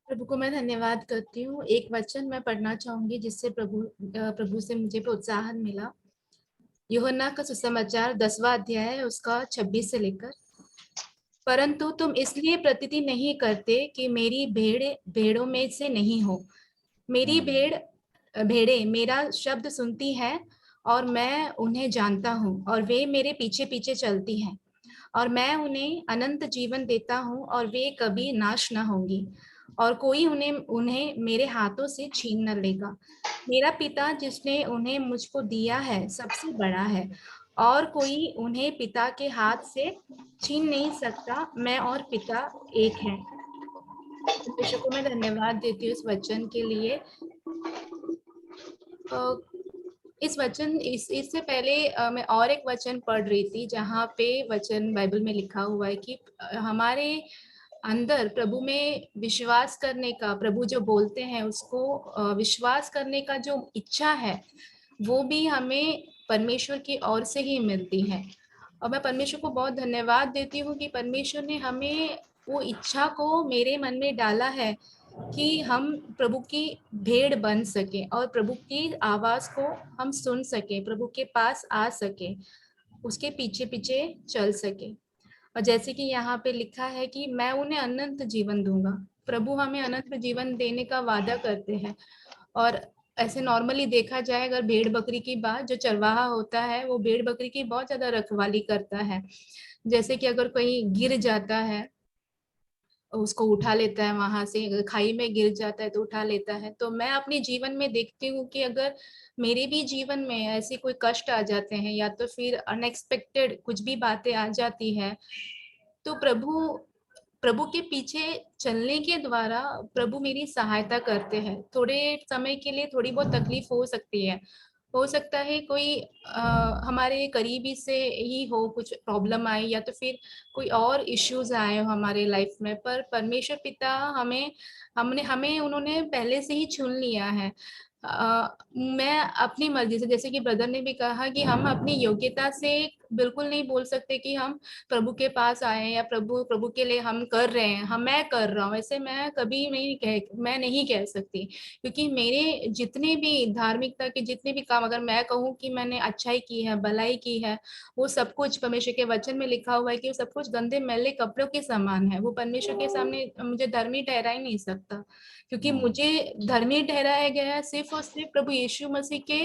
प्रभु को मैं धन्यवाद करती हूँ। एक वचन मैं पढ़ना चाहूंगी जिससे प्रभु से मुझे प्रोत्साहन मिला। यूहन्ना का सुसमाचार 10वां अध्याय है, उसका 26 से लेकर। परंतु तुम इसलिए प्रतीति नहीं करते कि मेरी भेड़ों में से नहीं हो। मेरी भेड़ें मेरा शब्द सुनती है और मैं उन्हें जानता हूँ और वे मेरे पीछे पीछे चलती हैं और मैं उन्हें अनंत जीवन देता हूँ और वे कभी नाश न होंगी और कोई उन्हें उन्हें मेरे हाथों से छीन न लेगा। मेरा पिता जिसने उन्हें मुझको दिया है सबसे बड़ा है और कोई उन्हें पिता के हाथ से छीन नहीं सकता। मैं और पिता एक हैं। परमेश्वर को मैं धन्यवाद देती हूँ इस वचन के लिए। इस वचन इससे पहले मैं और एक वचन पढ़ रही थी जहाँ पे वचन बाइबल में लिखा हुआ है कि हमारे अंदर प्रभु में विश्वास करने का, प्रभु जो बोलते हैं उसको विश्वास करने का जो इच्छा है वो भी हमें परमेश्वर की ओर से ही मिलती है। और मैं परमेश्वर को बहुत धन्यवाद देती हूँ कि परमेश्वर ने हमें वो इच्छा को मेरे मन में डाला है कि हम प्रभु की भेड़ बन सके और प्रभु की आवाज को हम सुन सके, प्रभु के पास आ सके, उसके पीछे पीछे चल सके। और जैसे कि यहाँ पे लिखा है कि मैं उन्हें अनंत जीवन दूंगा। प्रभु हमें अनंत जीवन देने का वादा करते हैं। और ऐसे नॉर्मली देखा जाए अगर भेड़ बकरी की बात, जो चरवाहा होता है वो भेड़ बकरी की बहुत ज्यादा रखवाली करता है। जैसे कि अगर कहीं गिर जाता है उसको उठा लेता है, वहां से अगर खाई में गिर जाता है तो उठा लेता है। तो मैं अपने जीवन में देखती हूँ कि अगर मेरे भी जीवन में ऐसे कोई कष्ट आ जाते हैं या तो फिर अनएक्सपेक्टेड कुछ भी बातें आ जाती है तो प्रभु प्रभु के पीछे चलने के द्वारा प्रभु मेरी सहायता करते हैं। थोड़े समय के लिए थोड़ी बहुत तकलीफ हो सकती है, हो सकता है कोई हमारे करीबी से ही हो कुछ प्रॉब्लम आई या तो फिर कोई और इश्यूज आए हो हमारे लाइफ में, पर परमेश्वर पिता हमें उन्होंने पहले से ही चुन लिया है। मैं अपनी मर्जी से, जैसे कि ब्रदर ने भी कहा कि हम अपनी योग्यता से बिल्कुल नहीं बोल सकते कि हम प्रभु के पास आए या प्रभु प्रभु के लिए हम कर रहे हैं, हम मैं कर रहा हूँ, ऐसे मैं नहीं कह सकती। क्योंकि मेरे जितने भी धार्मिकता के जितने भी काम, अगर मैं कहूँ कि मैंने अच्छाई की है, भलाई की है, वो सब कुछ परमेश्वर के वचन में लिखा हुआ है कि वो सब कुछ गंदे मैले कपड़ों के समान है। वो परमेश्वर के सामने मुझे धर्मी ठहरा ही नहीं सकता, क्योंकि मुझे धर्मी ठहराया गया है सिर्फ और सिर्फ प्रभु यीशु मसीह के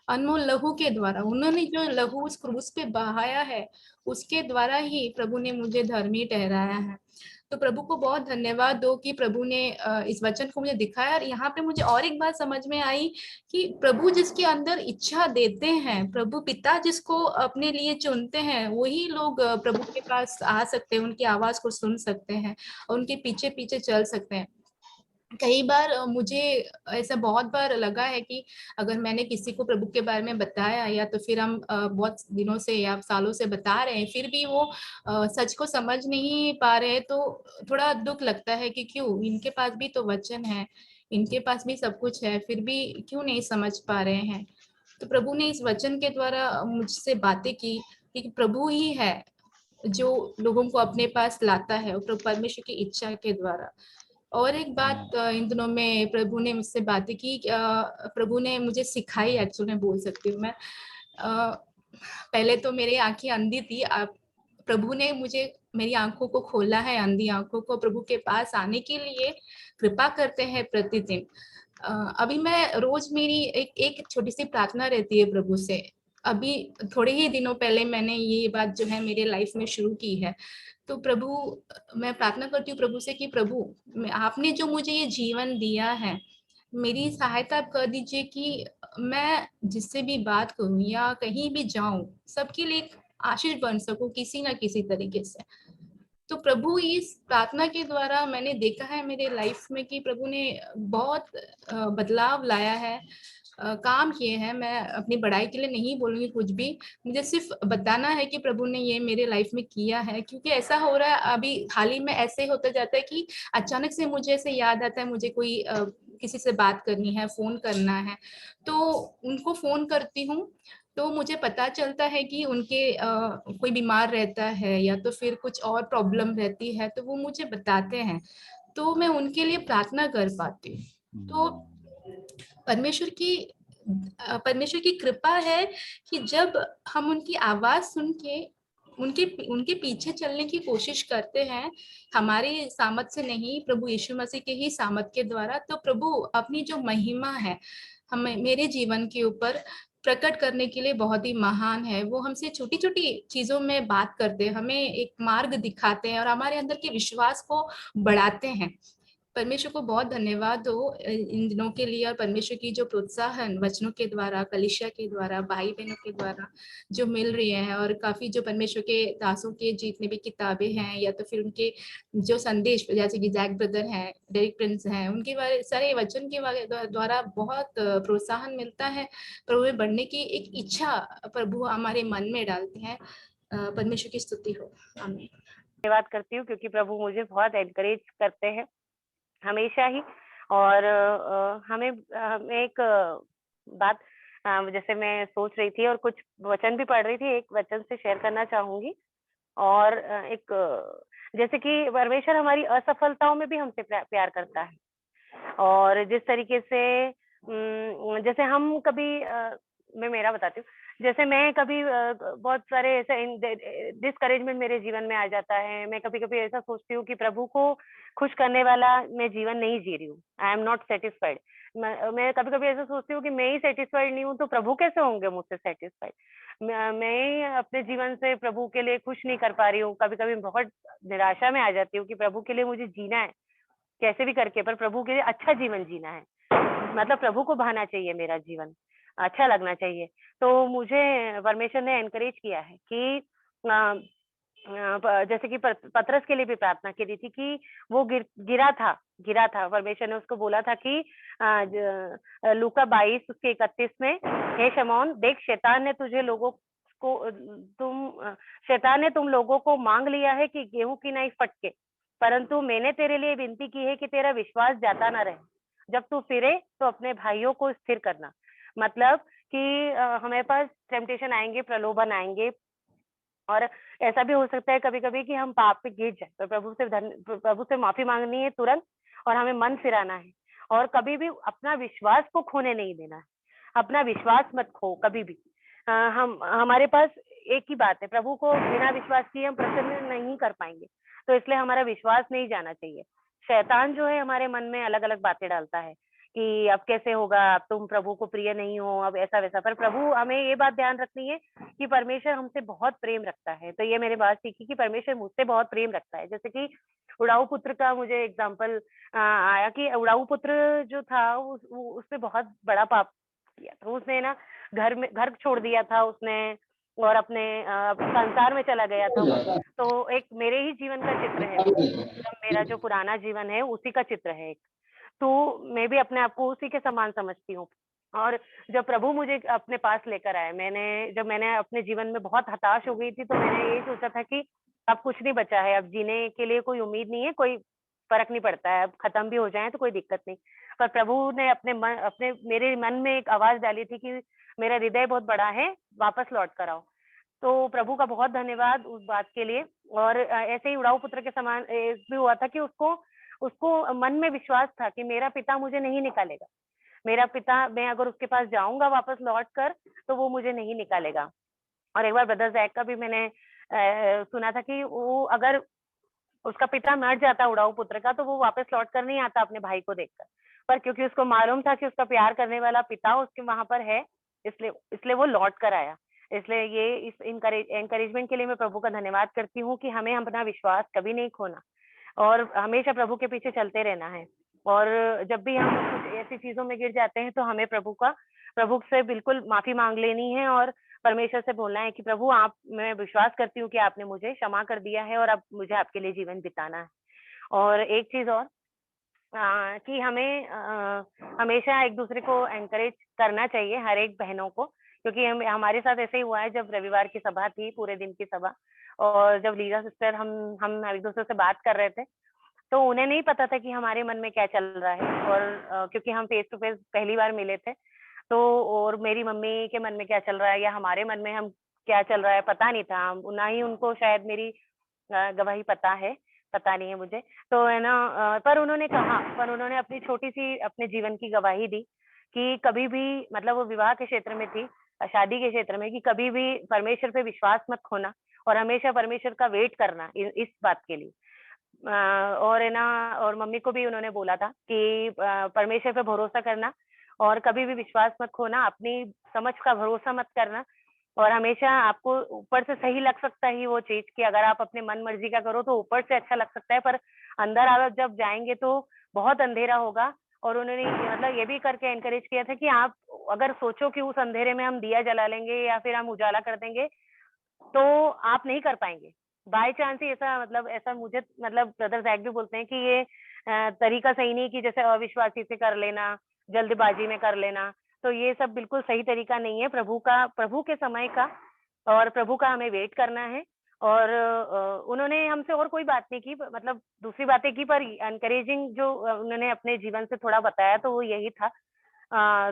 अनमोल लहू के द्वारा। उन्होंने जो लहू उस क्रूस पे बहाया है उसके द्वारा ही प्रभु ने मुझे धर्मी ठहराया है। तो प्रभु को बहुत धन्यवाद दो कि प्रभु ने इस वचन को मुझे दिखाया। और यहाँ पे मुझे और एक बात समझ में आई कि प्रभु जिसके अंदर इच्छा देते हैं, प्रभु पिता जिसको अपने लिए चुनते हैं, वही लोग प्रभु के पास आ सकते हैं, उनकी आवाज को सुन सकते हैं और उनके पीछे पीछे चल सकते हैं। कई बार मुझे ऐसा बहुत बार लगा है कि अगर मैंने किसी को प्रभु के बारे में बताया या तो फिर हम बहुत दिनों से या सालों से बता रहे हैं फिर भी वो सच को समझ नहीं पा रहे, तो थोड़ा दुख लगता है कि क्यों, इनके पास भी तो वचन है, इनके पास भी सब कुछ है, फिर भी क्यों नहीं समझ पा रहे हैं। तो प्रभु ने इस वचन के द्वारा मुझसे बातें की कि प्रभु ही है जो लोगों को अपने पास लाता है परमेश्वर की इच्छा के द्वारा। और एक बात इन दिनों में प्रभु ने मुझसे बातें की, प्रभु ने मुझे सिखाई, एक्चुअली मैं बोल सकती हूँ। मैं पहले तो मेरी आंखें अंधी थी, प्रभु ने मुझे मेरी आंखों को खोला है, अंधी आंखों को प्रभु के पास आने के लिए कृपा करते हैं प्रतिदिन। अभी मैं रोज मेरी एक छोटी सी प्रार्थना रहती है प्रभु से। अभी थोड़े ही दिनों पहले मैंने ये बात जो है मेरे लाइफ में शुरू की है। तो प्रभु, मैं प्रार्थना करती हूँ प्रभु से कि प्रभु आपने जो मुझे ये जीवन दिया है, मेरी सहायता आप कर दीजिए कि मैं जिससे भी बात करूं या कहीं भी जाऊं सबके लिए एक आशीष बन सकूं किसी ना किसी तरीके से। तो प्रभु इस प्रार्थना के द्वारा मैंने देखा है मेरे लाइफ में कि प्रभु ने बहुत बदलाव लाया है, काम किए हैं। मैं अपनी बड़ाई के लिए नहीं बोलूंगी कुछ भी, मुझे सिर्फ बताना है कि प्रभु ने ये मेरे लाइफ में किया है। क्योंकि ऐसा हो रहा है अभी हाल ही में, ऐसे होता जाता है कि अचानक से मुझे ऐसे याद आता है मुझे कोई किसी से बात करनी है, फोन करना है, तो उनको फोन करती हूँ तो मुझे पता चलता है कि उनके कोई बीमार रहता है या तो फिर कुछ और प्रॉब्लम रहती है, तो वो मुझे बताते हैं, तो मैं उनके लिए प्रार्थना कर पाती हूँ। तो परमेश्वर की परमेश्वर की कृपा है कि जब हम उनकी आवाज सुन के उनके उनके पीछे चलने की कोशिश करते हैं, हमारी सामर्थ से नहीं, प्रभु यीशु मसीह के ही सामर्थ के द्वारा, तो प्रभु अपनी जो महिमा है हमें मेरे जीवन के ऊपर प्रकट करने के लिए बहुत ही महान है। वो हमसे छोटी छोटी चीजों में बात करते हैं, हमें एक मार्ग दिखाते हैं और हमारे अंदर के विश्वास को बढ़ाते हैं। परमेश्वर को बहुत धन्यवाद हो इन दिनों के लिए, और परमेश्वर की जो प्रोत्साहन वचनों के द्वारा, कलीसिया के द्वारा, भाई बहनों के द्वारा जो मिल रही है, और काफी जो परमेश्वर के दासों के जितने भी किताबें हैं या तो फिर उनके जो संदेश, जैसे कि जैक ब्रदर हैं, डेरिक प्रिंस हैं, उनके बारे सारे वचन के द्वारा बहुत प्रोत्साहन मिलता है। प्रभु में बढ़ने की एक इच्छा प्रभु हमारे मन में डालते हैं। परमेश्वर की स्तुति हो। आमीन। धन्यवाद करती हूँ क्योंकि प्रभु मुझे बहुत एनकरेज करते हैं हमेशा ही। और हमें एक बात, जैसे मैं सोच रही थी और कुछ वचन भी पढ़ रही थी, एक वचन से शेयर करना चाहूंगी। और एक जैसे कि परमेश्वर हमारी असफलताओं में भी हमसे प्यार करता है। और जिस तरीके से जैसे हम कभी मैं मेरा बताती हूँ, जैसे मैं कभी बहुत सारे ऐसे डिस्करेजमेंट मेरे जीवन में आ जाता है। मैं कभी कभी ऐसा सोचती हूँ कि प्रभु को खुश करने वाला मैं जीवन नहीं जी रही हूँ। I am not satisfied. मैं कभी कभी ऐसा सोचती हूँ कि मैं ही सेटिस्फाइड नहीं हूँ तो प्रभु कैसे होंगे मुझसे सेटिस्फाइड। मैं अपने जीवन से प्रभु के लिए खुश नहीं कर पा रही हूँ। कभी कभी बहुत निराशा में आ जाती हूँ कि प्रभु के लिए मुझे जीना है कैसे भी करके, पर प्रभु के लिए अच्छा जीवन जीना है। मतलब प्रभु को भाना चाहिए, मेरा जीवन अच्छा लगना चाहिए। तो मुझे परमेश्वर ने एनकरेज किया है कि जैसे कि पतरस के लिए भी प्रार्थना की थी कि वो गिरा था। परमेश्वर ने उसको बोला था कि लूका 22 उसके 31 में, हे शमौन देख, शैतान ने तुम लोगों को मांग लिया है कि गेहूं की नहीं फटके, परंतु मैंने तेरे लिए विनती की है कि तेरा विश्वास जाता ना रहे। जब तू फिरे तो अपने भाइयों को स्थिर करना। मतलब कि हमारे पास टेम्पटेशन आएंगे, प्रलोभन आएंगे, और ऐसा भी हो सकता है कभी कभी कि हम पाप पे गिर जाए, तो प्रभु से माफी मांगनी है तुरंत, और हमें मन फिराना है। और कभी भी अपना विश्वास को खोने नहीं देना है। अपना विश्वास मत खो कभी भी। हम हमारे पास एक ही बात है, प्रभु को बिना विश्वास किए हम प्रसन्न नहीं कर पाएंगे। तो इसलिए हमारा विश्वास नहीं जाना चाहिए। शैतान जो है हमारे मन में अलग अलग बातें डालता है कि अब कैसे होगा, अब तुम प्रभु को प्रिय नहीं हो, अब ऐसा वैसा। पर प्रभु, हमें ये बात ध्यान रखनी है कि परमेश्वर हमसे बहुत प्रेम रखता है। तो ये मैंने बात सीखी कि परमेश्वर मुझसे बहुत प्रेम रखता है। जैसे कि उड़ाऊ पुत्र का मुझे एग्जाम्पल आया कि उड़ाऊ पुत्र जो था उसने बहुत बड़ा पाप किया था। उसने ना घर छोड़ दिया था उसने, और अपने संसार में चला गया था वो। तो एक मेरे ही जीवन का चित्र है वो, मेरा जो पुराना जीवन है उसी का चित्र है एक। तो मैं भी अपने आप को उसी के समान समझती हूँ। और जब प्रभु मुझे अपने पास लेकर आए, जब मैंने अपने जीवन में बहुत हताश हो गई थी, तो मैंने यही सोचा था कि अब कुछ नहीं बचा है, अब जीने के लिए कोई उम्मीद नहीं है, कोई फर्क नहीं पड़ता है, अब खत्म भी हो जाए तो कोई दिक्कत नहीं। पर प्रभु ने मेरे मन में एक आवाज डाली थी कि मेरा हृदय बहुत बड़ा है, वापस लौट कर आओ। तो प्रभु का बहुत धन्यवाद उस बात के लिए। और ऐसे ही उड़ाऊ पुत्र के समान भी हुआ था कि उसको उसको मन में विश्वास था कि मेरा पिता मुझे नहीं निकालेगा। मेरा पिता, मैं अगर उसके पास जाऊंगा वापस लौट कर, तो वो मुझे नहीं निकालेगा। और एक बार ब्रदर जैक का भी मैंने सुना था कि वो अगर उसका पिता मर जाता उड़ाऊ पुत्र का, तो वो वापस लौट कर नहीं आता अपने भाई को देखकर। पर क्योंकि उसको मालूम था कि उसका प्यार करने वाला पिता उसके वहां पर है, इसलिए वो लौट कर आया। इसलिए ये इस एनकरेजमेंट के लिए मैं प्रभु का धन्यवाद करती हूँ कि हमें अपना विश्वास कभी नहीं खोना और हमेशा प्रभु के पीछे चलते रहना है। और जब भी हम कुछ ऐसी चीजों में गिर जाते हैं तो हमें प्रभु से बिल्कुल माफी मांग लेनी है और परमेश्वर से बोलना है कि प्रभु, आप, मैं विश्वास करती हूँ कि आपने मुझे क्षमा कर दिया है और अब मुझे आपके लिए जीवन बिताना है। और एक चीज और, कि हमें हमेशा एक दूसरे को एनकरेज करना चाहिए, हर एक बहनों को। क्योंकि हमारे साथ ऐसे ही हुआ है, जब रविवार की सभा थी, पूरे दिन की सभा, और जब लीजा सिस्टर हम एक दूसरे से बात कर रहे थे, तो उन्हें नहीं पता था कि हमारे मन में क्या चल रहा है। और क्योंकि हम फेस टू फेस पहली बार मिले थे, तो और मेरी मम्मी के मन में क्या चल रहा है या हमारे मन में हम क्या चल रहा है पता नहीं था। ना ही उनको शायद मेरी गवाही पता है, पता नहीं है मुझे। तो है ना पर उन्होंने अपनी छोटी-सी अपने जीवन की गवाही दी कि कभी भी मतलब वो विवाह के क्षेत्र में थी, शादी के क्षेत्र में, कि कभी भी परमेश्वर पे विश्वास मत खोना और हमेशा परमेश्वर का वेट करना इस बात के लिए। और है ना, और मम्मी को भी उन्होंने बोला था कि परमेश्वर पे भरोसा करना और कभी भी विश्वास मत खोना, अपनी समझ का भरोसा मत करना और हमेशा आपको ऊपर से सही लग सकता है वो चीज़ कि अगर आप अपने मन मर्ज़ी का करो तो ऊपर से अच्छा लग सकता है, पर अंदर आप जब जाएँगे तो बहुत अंधेरा होगा। और उन्होंने मतलब ये भी करके एनकरेज किया था कि आप अगर सोचो कि उस अंधेरे में हम दिया जला लेंगे या फिर हम उजाला कर देंगे, तो आप नहीं कर पाएँगे। बाय चांस ही ऐसा मतलब ऐसा मुझे मतलब ब्रदर ज़ैक भी बोलते हैं कि ये तरीका सही नहीं कि जैसे अविश्वासी से कर लेना, जल्दबाज़ी में कर लेना। तो ये सब बिल्कुल सही तरीका नहीं है प्रभु के समय का और प्रभु का हमें वेट करना है। और उन्होंने हमसे और कोई बात नहीं की मतलब दूसरी बातें की, पर एनकरेजिंग जो उन्होंने अपने जीवन से थोड़ा बताया तो वो यही था।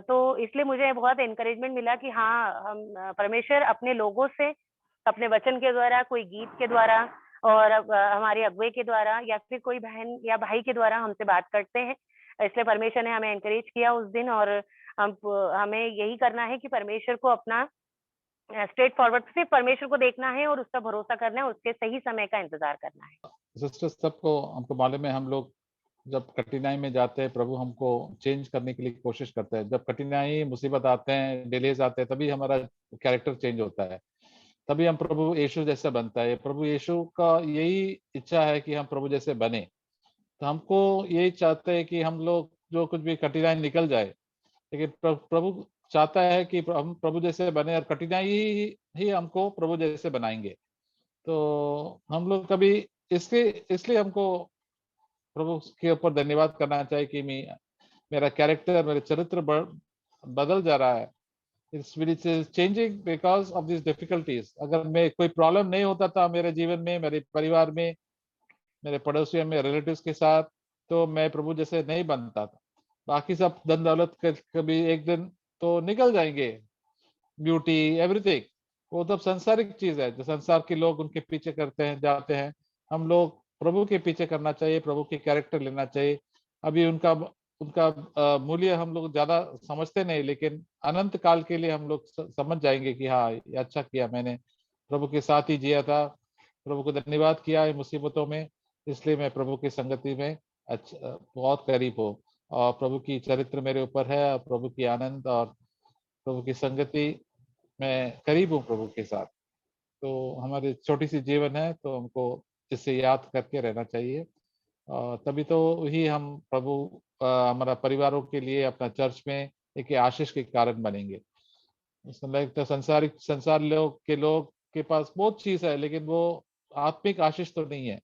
तो इसलिए मुझे बहुत एनकरेजमेंट मिला कि हाँ, हम परमेश्वर अपने लोगों से, अपने वचन के द्वारा, कोई गीत के द्वारा और हमारे अगुवे के द्वारा या फिर कोई बहन या भाई के द्वारा हमसे बात करते हैं। इसलिए परमेश्वर ने हमें एनकरेज किया उस दिन और हम हमें यही करना है कि परमेश्वर को अपना स्ट्रेट फॉरवर्ड सिर्फ परमेश्वर को देखना है और उसका भरोसा करना है, उसके सही समय का इंतज़ार करना है। सिस्टर्स सबको हमको मालूम है, हम लोग जब कठिनाई में जाते हैं प्रभु हमको चेंज करने के लिए कोशिश करते हैं। जब कठिनाई मुसीबत आते हैं, डिलेज आते हैं, तभी हमारा कैरेक्टर चेंज होता है, तभी हम प्रभु यीशु जैसा बनता है। प्रभु यीशु का यही इच्छा है कि हम प्रभु जैसे बने। तो हमको यही चाहते हैं कि हम लोग जो कुछ भी कठिनाई निकल जाए, लेकिन प्रभु चाहता है कि हम प्रभु जैसे बने और कठिनाई ही हमको प्रभु जैसे बनाएंगे। तो हम लोग कभी इसके इसलिए हमको प्रभु के ऊपर धन्यवाद करना चाहिए कि मेरा कैरेक्टर, मेरे चरित्र बदल जा रहा है। It's changing because of this difficulties. अगर मैं कोई प्रॉब्लम नहीं होता था मेरे जीवन में, मेरे परिवार में, मेरे पड़ोसियों में, रिलेटिव्स के साथ, तो मैं प्रभु जैसे नहीं बनता था। बाकी सब धन दौलत कभी एक दिन तो निकल जाएंगे, ब्यूटी, एवरीथिंग, वो तो संसारिक चीज है जो संसार के लोग उनके पीछे करते हैं, जाते हैं। हम लोग प्रभु के पीछे करना चाहिए, प्रभु के कैरेक्टर लेना चाहिए। अभी उनका उनका मूल्य हम लोग ज्यादा समझते नहीं, लेकिन अनंत काल के लिए हम लोग समझ जाएंगे कि हाँ, ये अच्छा किया, मैंने प्रभु के साथ ही जिया था, प्रभु को धन्यवाद किया है मुसीबतों में, इसलिए मैं प्रभु की संगति में अच्छा बहुत करीब हूँ। और प्रभु की चरित्र मेरे ऊपर है, और प्रभु की आनंद और प्रभु की संगति, मैं करीब हूँ प्रभु के साथ। तो हमारी छोटी सी जीवन है, तो हमको इसे याद करके रहना चाहिए। तभी तो ही हम प्रभु हमारा परिवारों के लिए, अपना चर्च में एक आशीष के कारण बनेंगे। तो संसार लोग के पास बहुत चीज है, लेकिन वो आत्मिक आशीष तो नहीं है।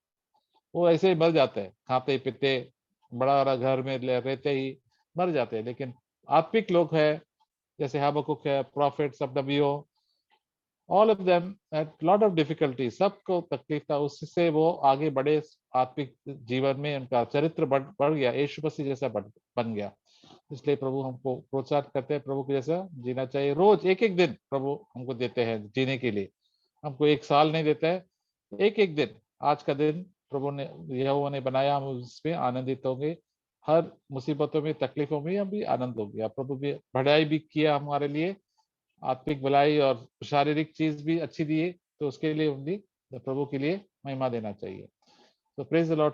वो ऐसे ही मर जाते हैं, खाते पीते, बड़ा बड़ा घर में रहते ही मर जाते हैं। लेकिन आत्मिक लोग है, जैसे हबक्कुक है, profit of the all of them had lot of difficulty, सबको तकलीफ था, उससे वो आगे बढ़े आत्मिक जीवन में, उनका चरित्र बढ़ गया, यीशु मसीह जैसा बन गया। इसलिए प्रभु हमको प्रोत्साहित करते हैं, प्रभु के जैसा जीना चाहिए। रोज एक एक दिन प्रभु हमको देते हैं जीने के लिए, हमको एक साल नहीं देता है, एक एक दिन, आज का दिन प्रभु ने, यहोवा ने बनाया, हम उसमें आनंदित होंगे। हर मुसीबतों में, तकलीफों में हम भी आनंद हो गया। प्रभु भी बढ़ाई भी किया हमारे लिए, आत्मिक भलाई और शारीरिक चीज भी अच्छी दी है, तो उसके लिए हम भी प्रभु के लिए महिमा देना चाहिए। तो प्रेज द लॉर्ड।